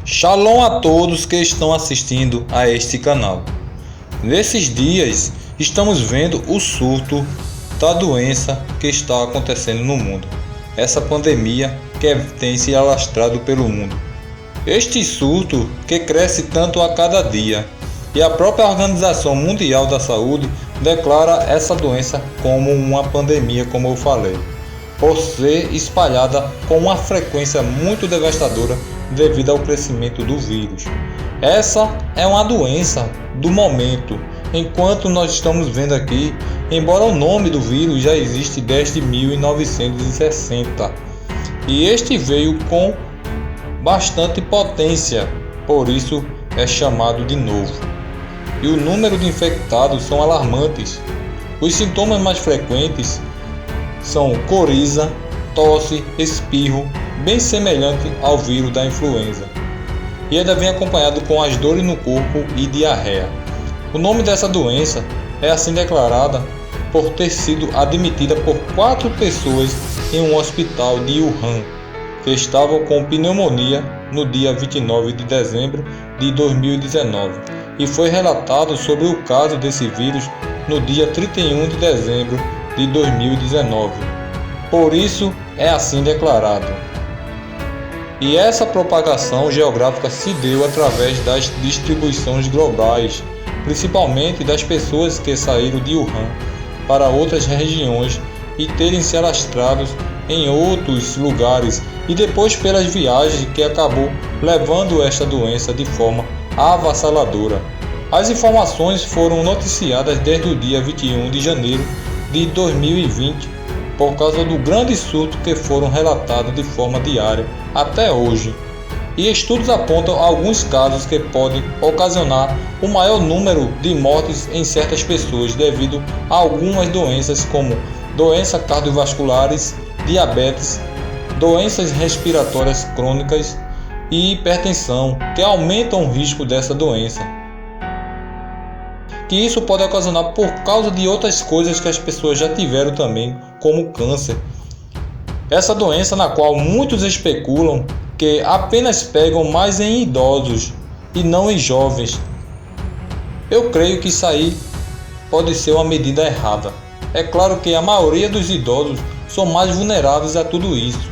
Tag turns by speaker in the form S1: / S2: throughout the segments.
S1: Shalom a todos que estão assistindo a este canal. Nesses dias estamos vendo o surto da doença que está acontecendo no mundo. Essa pandemia que tem se alastrado pelo mundo. Este surto que cresce tanto a cada dia. E a própria Organização Mundial da Saúde declara essa doença como uma pandemia, como eu falei, por ser espalhada com uma frequência muito devastadora devido ao crescimento do vírus. Essa é uma doença do momento, enquanto nós estamos vendo aqui, embora o nome do vírus já existe desde 1960, e este veio com bastante potência, por isso é chamado de novo. E o número de infectados são alarmantes. Os sintomas mais frequentes são coriza, tosse, espirro, bem semelhante ao vírus da influenza. E ainda vem acompanhado com as dores no corpo e diarreia. O nome dessa doença é assim declarada por ter sido admitida por 4 pessoas em um hospital de Wuhan, que estavam com pneumonia no dia 29 de dezembro de 2019. E foi relatado sobre o caso desse vírus no dia 31 de dezembro de 2019. Por isso é assim declarado. E essa propagação geográfica se deu através das distribuições globais, principalmente das pessoas que saíram de Wuhan para outras regiões e terem se alastrados em outros lugares, e depois pelas viagens que acabou levando esta doença de forma avassaladora. As informações foram noticiadas desde o dia 21 de janeiro de 2020, por causa do grande surto que foram relatados de forma diária até hoje. E estudos apontam alguns casos que podem ocasionar o maior número de mortes em certas pessoas devido a algumas doenças como doenças cardiovasculares, diabetes, doenças respiratórias crônicas e hipertensão, que aumentam o risco dessa doença. Que isso pode ocasionar por causa de outras coisas que as pessoas já tiveram também, como câncer. Essa doença na qual muitos especulam que apenas pegam mais em idosos e não em jovens. Eu creio que isso aí pode ser uma medida errada. É claro que a maioria dos idosos são mais vulneráveis a tudo isso.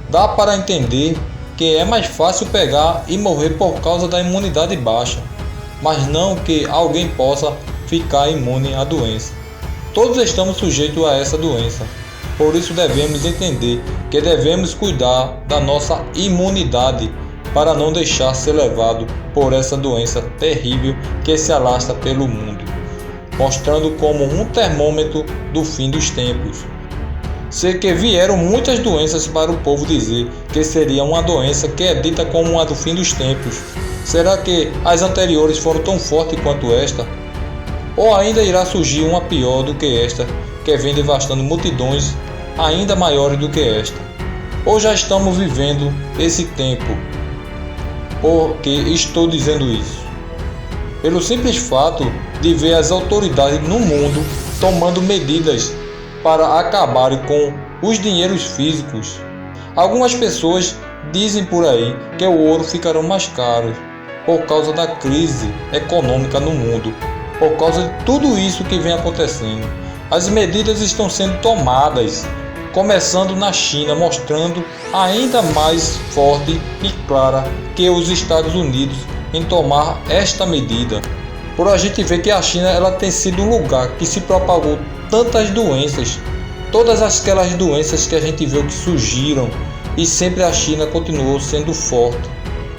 S1: Dá para entender que é mais fácil pegar e morrer por causa da imunidade baixa, mas não que alguém possa ficar imune à doença. Todos estamos sujeitos a essa doença, por isso devemos entender que devemos cuidar da nossa imunidade para não deixar ser levado por essa doença terrível que se alastra pelo mundo, mostrando como um termômetro do fim dos tempos. Sei que vieram muitas doenças para o povo dizer que seria uma doença que é dita como uma do fim dos tempos. Será que as anteriores foram tão fortes quanto esta? Ou ainda irá surgir uma pior do que esta, que vem devastando multidões ainda maiores do que esta? Ou já estamos vivendo esse tempo? Por que estou dizendo isso? Pelo simples fato de ver as autoridades no mundo tomando medidas para acabarem com os dinheiros físicos. Algumas pessoas dizem por aí que o ouro ficará mais caro por causa da crise econômica no mundo, por causa de tudo isso que vem acontecendo. As medidas estão sendo tomadas, começando na China, mostrando ainda mais forte e clara que os Estados Unidos em tomar esta medida. Por a gente ver que a China ela tem sido um lugar que se propagou tantas doenças, todas aquelas doenças que a gente viu que surgiram, e sempre a China continuou sendo forte,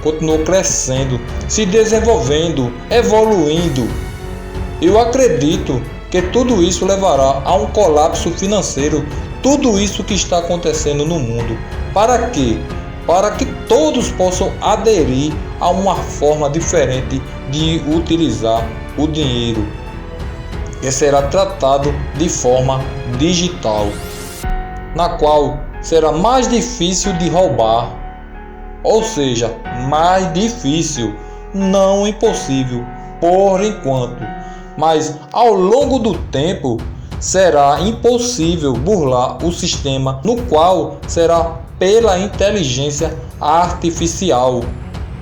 S1: continuou crescendo, se desenvolvendo, evoluindo. Eu acredito que tudo isso levará a um colapso financeiro, tudo isso que está acontecendo no mundo. Para quê? Para que todos possam aderir a uma forma diferente de utilizar o dinheiro, que será tratado de forma digital, na qual será mais difícil de roubar, ou seja, mais difícil, não impossível por enquanto, mas ao longo do tempo será impossível burlar o sistema, no qual será pela inteligência artificial,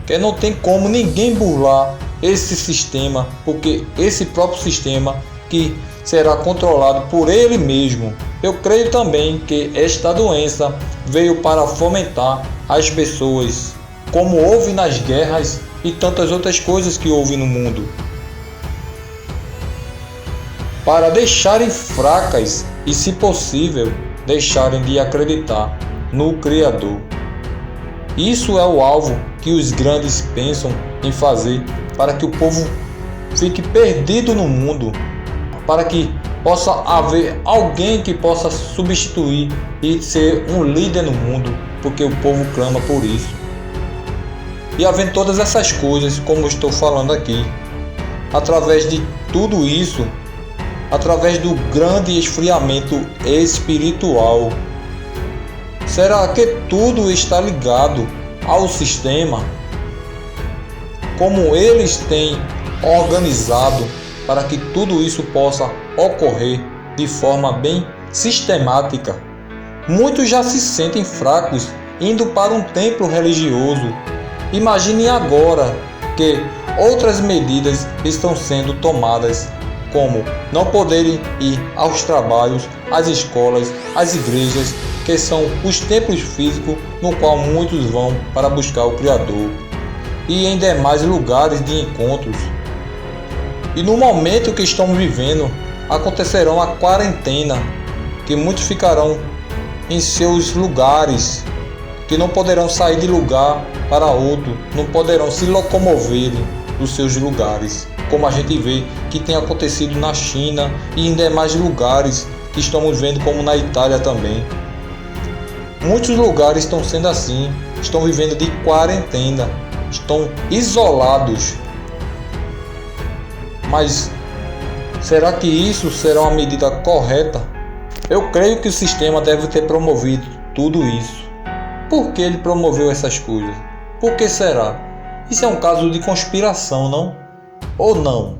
S1: que não tem como ninguém burlar esse sistema, porque esse próprio sistema que será controlado por ele mesmo. Eu creio também que esta doença veio para fomentar as pessoas, como houve nas guerras e tantas outras coisas que houve no mundo, para deixarem fracas e, se possível, deixarem de acreditar no Criador. Isso é o alvo que os grandes pensam em fazer, para que o povo fique perdido no mundo, para que possa haver alguém que possa substituir e ser um líder no mundo, porque o povo clama por isso. E havendo todas essas coisas, como estou falando aqui, através de tudo isso, através do grande esfriamento espiritual, será que tudo está ligado ao sistema? Como eles têm organizado para que tudo isso possa ocorrer de forma bem sistemática? Muitos já se sentem fracos indo para um templo religioso. Imagine agora que outras medidas estão sendo tomadas, como não poderem ir aos trabalhos, às escolas, às igrejas, que são os templos físicos no qual muitos vão para buscar o Criador, e em demais lugares de encontros. E no momento que estamos vivendo, acontecerão a quarentena, que muitos ficarão em seus lugares, que não poderão sair de lugar para outro, não poderão se locomover dos seus lugares, como a gente vê que tem acontecido na China e em demais lugares que estamos vendo, como na Itália também. Muitos lugares estão sendo assim, estão vivendo de quarentena, estão isolados. Mas será que isso será uma medida correta? Eu creio que o sistema deve ter promovido tudo isso. Por que ele promoveu essas coisas? Por que será? Isso é um caso de conspiração, não? Ou não?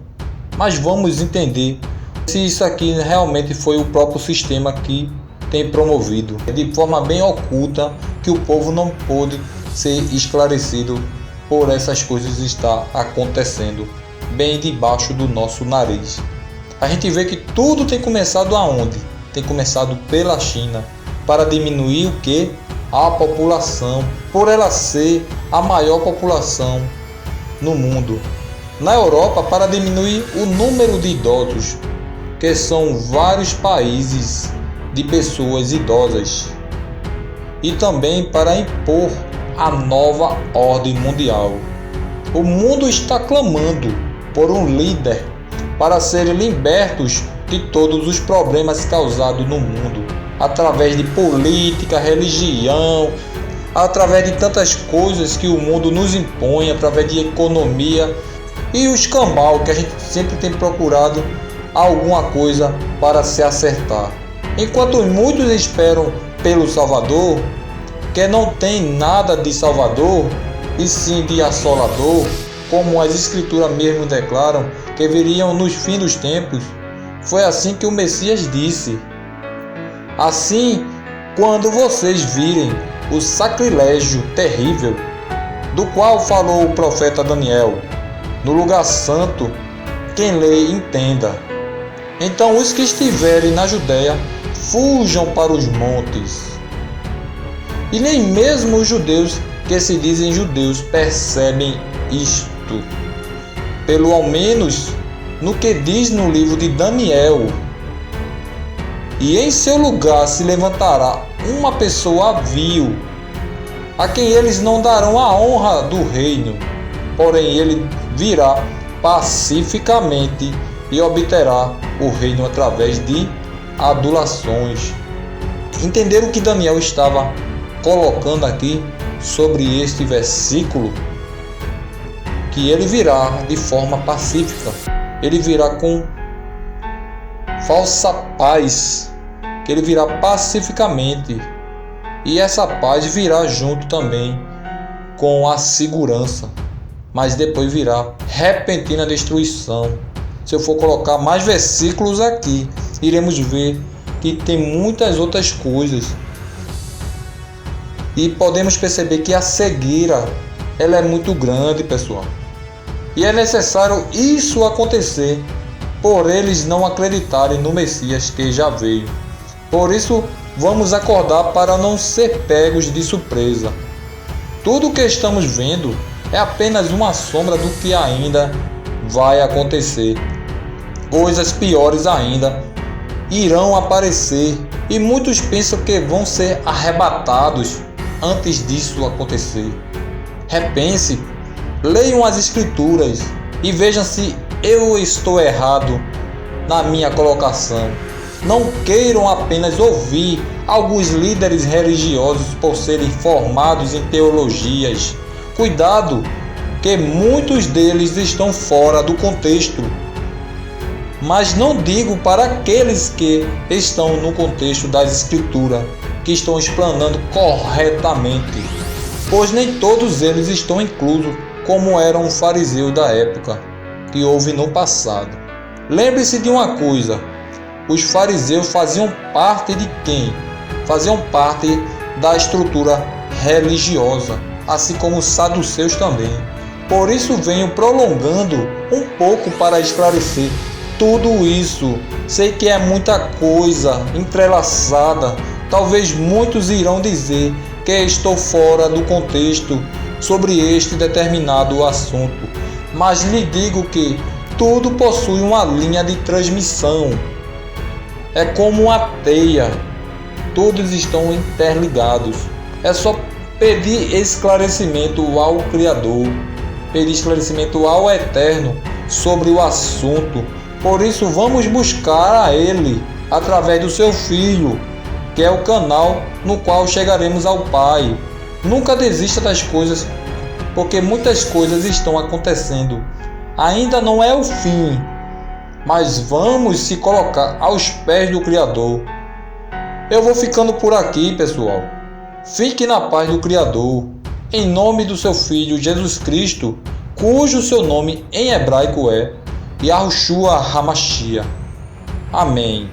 S1: Mas vamos entender se isso aqui realmente foi o próprio sistema que tem promovido, de forma bem oculta, que o povo não pôde ser esclarecido por essas coisas estar acontecendo bem debaixo do nosso nariz. A gente vê que tudo tem começado aonde? Tem começado pela China, para diminuir o que? A população, por ela ser a maior população no mundo. Na Europa, para diminuir o número de idosos, que são vários países de pessoas idosas, e também para impor a nova ordem mundial. O mundo está clamando por um líder para serem libertos de todos os problemas causados no mundo, através de política, religião, através de tantas coisas que o mundo nos impõe, através de economia e o escambau, que a gente sempre tem procurado alguma coisa para se acertar. Enquanto muitos esperam pelo Salvador, que não tem nada de Salvador, e sim de Assolador, como as Escrituras mesmo declaram, que viriam nos fins dos tempos, foi assim que o Messias disse: assim, quando vocês virem o sacrilégio terrível, do qual falou o profeta Daniel, no lugar santo, quem lê entenda. Então os que estiverem na Judéia fujam para os montes. E nem mesmo os judeus que se dizem judeus percebem isto, pelo ao menos no que diz no livro de Daniel. E em seu lugar se levantará uma pessoa vil, a quem eles não darão a honra do reino, porém ele virá pacificamente e obterá o reino através de adulações. Entenderam o que Daniel estava colocando aqui sobre este versículo? Que ele virá de forma pacífica, ele virá com falsa paz, que ele virá pacificamente, e essa paz virá junto também com a segurança, mas depois virá repentina destruição. Se eu for colocar mais versículos aqui, iremos ver que tem muitas outras coisas. E podemos perceber que a cegueira ela é muito grande, pessoal. E é necessário isso acontecer por eles não acreditarem no Messias que já veio. Por isso, vamos acordar para não ser pegos de surpresa. Tudo o que estamos vendo é apenas uma sombra do que ainda vai acontecer. Coisas piores ainda irão aparecer e muitos pensam que vão ser arrebatados antes disso acontecer. Repense, leiam as Escrituras e vejam se eu estou errado na minha colocação. Não queiram apenas ouvir alguns líderes religiosos por serem formados em teologias. Cuidado, que muitos deles estão fora do contexto. Mas não digo para aqueles que estão no contexto das Escrituras, que estão explanando corretamente, pois nem todos eles estão inclusos, como eram os fariseus da época que houve no passado. Lembre-se de uma coisa: os fariseus faziam parte de quem? Faziam parte da estrutura religiosa, assim como os saduceus também. Por isso venho prolongando um pouco para esclarecer tudo isso. Sei que é muita coisa entrelaçada. Talvez muitos irão dizer que estou fora do contexto sobre este determinado assunto, mas lhe digo que tudo possui uma linha de transmissão. É como uma teia, todos estão interligados. É só pedir esclarecimento ao Criador, pedir esclarecimento ao Eterno sobre o assunto. Por isso vamos buscar a Ele através do seu Filho, que é o canal no qual chegaremos ao Pai. Nunca desista das coisas, porque muitas coisas estão acontecendo. Ainda não é o fim, mas vamos se colocar aos pés do Criador. Eu vou ficando por aqui, pessoal. Fique na paz do Criador, em nome do seu Filho Jesus Cristo, cujo seu nome em hebraico é Yahushua HaMashiach. Amém.